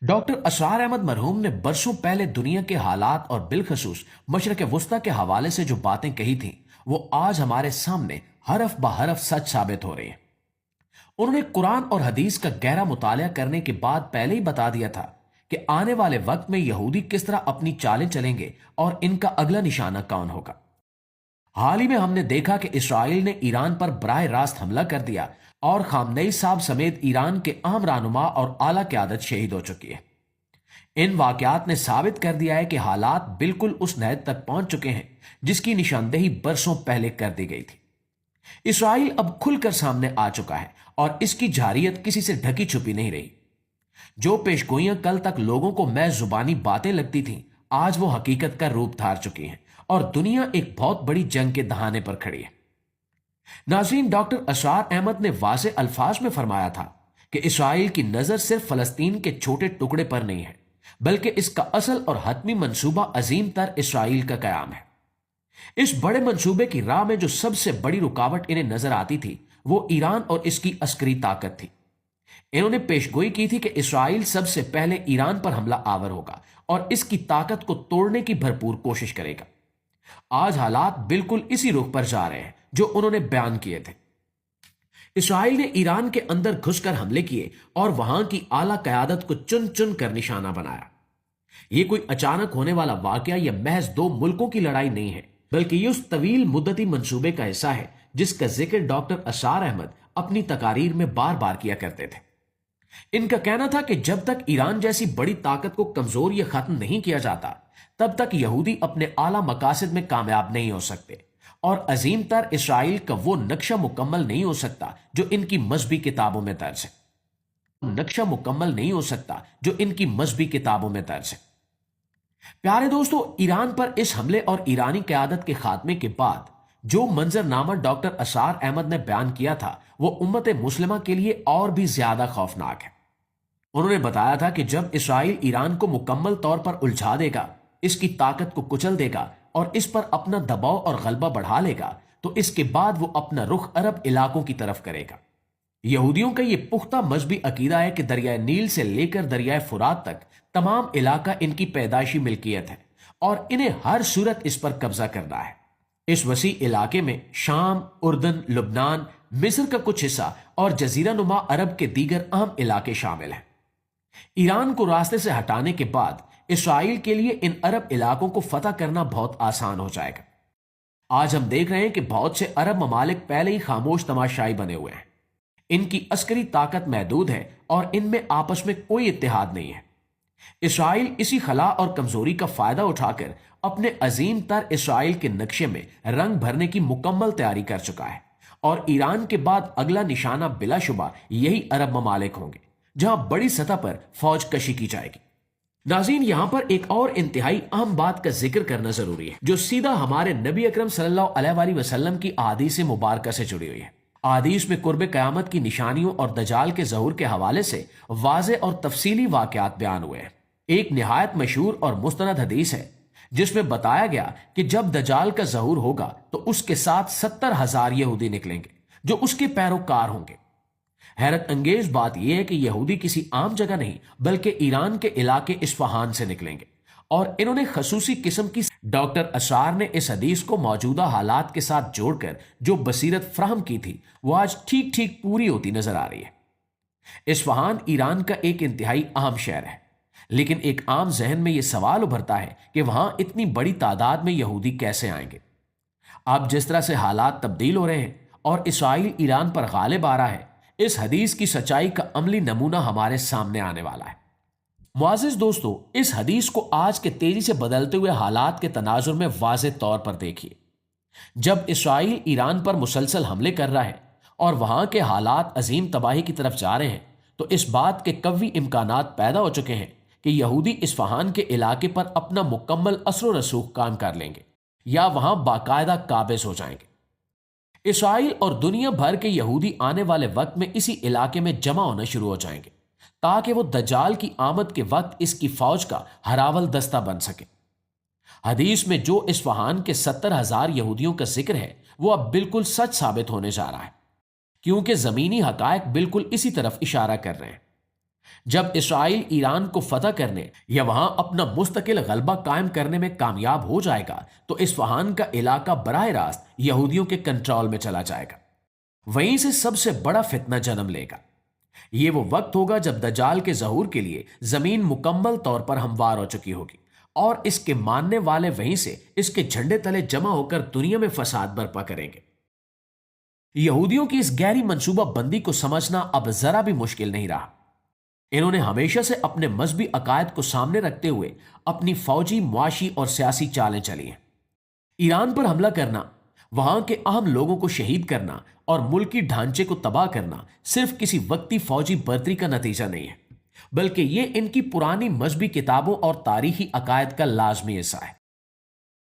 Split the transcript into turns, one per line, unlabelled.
Doctor Asrar Ahmad मरहूम ने बरसों पहले दुनिया के हालात और बिलखसूस मशरक वस्ता के हवाले से जो बातें कही थीं, वो आज हमारे सामने हरफ ब हरफ सच साबित हो रही हैं। उन्होंने कुरान और हदीस का गहरा मुतालिया करने के बाद पहले ही बता दिया था कि आने वाले वक्त में यहूदी किस तरह अपनी चालें चलेंगे और इनका अगला निशाना कौन होगा। हाल ही में हमने देखा कि इसराइल ने ईरान पर बराह रास्त हमला कर दिया और खामनेई साहब समेत ईरान के अहम रहनुमा और आला क़यादत शहीद हो चुकी है। इन वाकयात ने साबित कर दिया है कि हालात बिल्कुल उस नहज तक पहुंच चुके हैं जिसकी निशानदेही बरसों पहले कर दी गई थी। इसराइल अब खुलकर सामने आ चुका है और इसकी जारियत किसी से ढकी छुपी नहीं रही। जो पेशगोइयां कल तक लोगों को महज जुबानी बातें लगती थीं, आज वो हकीकत का रूप धार चुकी हैं और दुनिया एक बहुत बड़ी जंग के दहाने पर खड़ी है। नाज़रीन, डॉक्टर असरार अहमद ने वाज़े अल्फाज में फरमाया था कि इसराइल की नजर सिर्फ फलस्तीन के छोटे टुकड़े पर नहीं है, बल्कि इसका असल और हतमी मंसूबा अजीम तर इसराइल का कयाम है। इस बड़े मंसूबे की राह में जो सबसे बड़ी रुकावट इन्हें नजर आती थी, वो ईरान और इसकी अस्करी ताकत थी। इन्होंने पेशगोई की थी कि इसराइल सबसे पहले ईरान पर हमला आवर होगा और इसकी ताकत को तोड़ने की भरपूर कोशिश करेगा। आज हालात बिल्कुल इसी रुख पर जा रहे हैं जो उन्होंने बयान किए थे। इसराइल ने ईरान के अंदर घुसकर हमले किए और वहां की आला कयादत को चुन चुन कर निशाना बनाया। यह कोई अचानक होने वाला वाकया या महज दो मुल्कों की लड़ाई नहीं है, बल्कि ये उस तवील मुद्दती मंसूबे का हिस्सा है जिसका जिक्र डॉक्टर असरार अहमद अपनी तकारीर में बार बार किया करते थे। इनका कहना था कि जब तक ईरान जैसी बड़ी ताकत को कमजोर या खत्म नहीं किया जाता, तब तक यहूदी अपने आला मकासद में कामयाब नहीं हो सकते और अजीम तर इसराइल का वो नक्शा मुकम्मल नहीं हो सकता जो इनकी मजहबी किताबों में दर्ज है। नक्शा मुकम्मल नहीं हो सकता जो इनकी मजहबी किताबों में दर्ज है। प्यारे दोस्तों, ईरान पर इस हमले और ईरानी क़यादत के खात्मे के बाद जो मंजरनामा डॉक्टर असरार अहमद ने बयान किया था, वो उम्मत मुस्लिमा के लिए और भी ज्यादा खौफनाक है। उन्होंने बताया था कि जब इसराइल ईरान को मुकम्मल तौर पर उलझा देगा, इसकी ताकत को कुचल देगा और इस पर अपना दबाव और गलबा बढ़ा लेगा, तो इसके बाद वो अपना रुख अरब इलाकों की तरफ करेगा। यहूदियों का यह पुख्ता मजहबी अकीदा है कि दरियाए नील से लेकर दरियाए फुरात तक तमाम इलाका इनकी पैदाइशी मिल्कियत है और इन्हें हर सूरत इस पर कब्जा करना है। इस वसी इलाके में शाम, उर्दन, लुबनान, मिस्र का कुछ हिस्सा और जजीरा नुमा अरब के दीगर अहम इलाके शामिल हैं। ईरान को रास्ते से हटाने के बाद इसराइल के लिए इन अरब इलाकों को फतह करना बहुत आसान हो जाएगा। आज हम देख रहे हैं कि बहुत से अरब ममालिक पहले ही खामोश तमाशाई बने हुए हैं। इनकी अस्करी ताकत महदूद है और इनमें आपस में कोई इत्तेहाद नहीं है। इसराइल इसी खला और कमजोरी का फायदा उठाकर अपने अजीम तर इसराइल के नक्शे में रंग भरने की मुकम्मल तैयारी कर चुका है और ईरान के बाद अगला निशाना बिलाशुबा यही अरब ममालिक होंगे जहां बड़ी सतह पर फौज कशी की जाएगी। नाज़रीन, यहां पर एक और इंतहाई अहम बात का जिक्र करना जरूरी है जो सीधा हमारे नबी अकरम सल्लल्लाहु अलैहि वसल्लम की अहादीस मुबारका से जुड़ी हुई है। अहादीस में कुर्ब क़यामत की निशानियों और दजाल के ज़हूर के हवाले से वाज़े और तफसीली वाक़यात बयान हुए हैं। एक निहायत मशहूर और मुस्तनद हदीस है जिसमें बताया गया कि जब दजाल का ज़हूर होगा तो उसके साथ 70,000 यहूदी निकलेंगे जो उसके पैरोकार होंगे। हैरत अंगेज बात यह है कि यहूदी किसी आम जगह नहीं बल्कि ईरान के इलाके इस्फहान से निकलेंगे और इन्होंने खसूसी किस्म की डॉक्टर असरार ने इस हदीस को मौजूदा हालात के साथ जोड़कर जो बसीरत फ्राहम की थी, वो आज ठीक ठीक पूरी होती नजर आ रही है। इस्फहान ईरान का एक इंतहाई अहम शहर है, लेकिन एक आम जहन में यह सवाल उभरता है कि वहां इतनी बड़ी तादाद में यहूदी कैसे आएंगे। अब जिस तरह से हालात तब्दील हो रहे हैं और इसराइल ईरान पर गालिब आ रहा है, इस हदीस की सच्चाई का अमली नमूना हमारे सामने आने वाला है। मुआज़िज़ दोस्तों, इस हदीस को आज के तेजी से बदलते हुए हालात के तनाजुर में वाज़े तौर पर देखिए। जब इसराइल ईरान पर मुसलसल हमले कर रहा है और वहां के हालात अजीम तबाही की तरफ जा रहे हैं, तो इस बात के कवी इम्कानात पैदा हो चुके हैं कि यहूदी इस्फहान के इलाके पर अपना मुकम्मल असर व रसूख काम कर लेंगे या वहां बाकायदा काबिज हो जाएंगे। इसराइल और दुनिया भर के यहूदी आने वाले वक्त में इसी इलाके में जमा होना शुरू हो जाएंगे ताकि वो दज्जाल की आमद के वक्त इसकी फौज का हरावल दस्ता बन सके। हदीस में जो इस्फहान के 70,000 यहूदियों का जिक्र है, वो अब बिल्कुल सच साबित होने जा रहा है, क्योंकि जमीनी हकायक बिल्कुल इसी तरफ इशारा कर रहे हैं। जब इसराइल ईरान को फतह करने या वहां अपना मुस्तकिल गलबा कायम करने में कामयाब हो जाएगा तो इस्फहान का इलाका बराह रास्त यहूदियों के कंट्रोल में चला जाएगा। वहीं से सबसे बड़ा फितना जन्म लेगा। ये वो वक्त होगा जब दज्जाल के ज़हूर के लिए जमीन मुकम्मल तौर पर हमवार हो चुकी होगी और इसके मानने वाले वहीं से इसके झंडे तले जमा होकर दुनिया में फसाद बर्पा करेंगे। यहूदियों की इस गहरी मंसूबा बंदी को समझना अब जरा भी मुश्किल नहीं रहा। इन्होंने हमेशा से अपने मजहबी अकायद को सामने रखते हुए अपनी फौजी, मुआशी और सियासी चालें चली हैं। ईरान पर हमला करना, वहां के अहम लोगों को शहीद करना और मुल्की ढांचे को तबाह करना सिर्फ किसी वक्ती फौजी बर्तरी का नतीजा नहीं है, बल्कि ये इनकी पुरानी मजहबी किताबों और तारीखी अकायद का लाजमी हिस्सा है।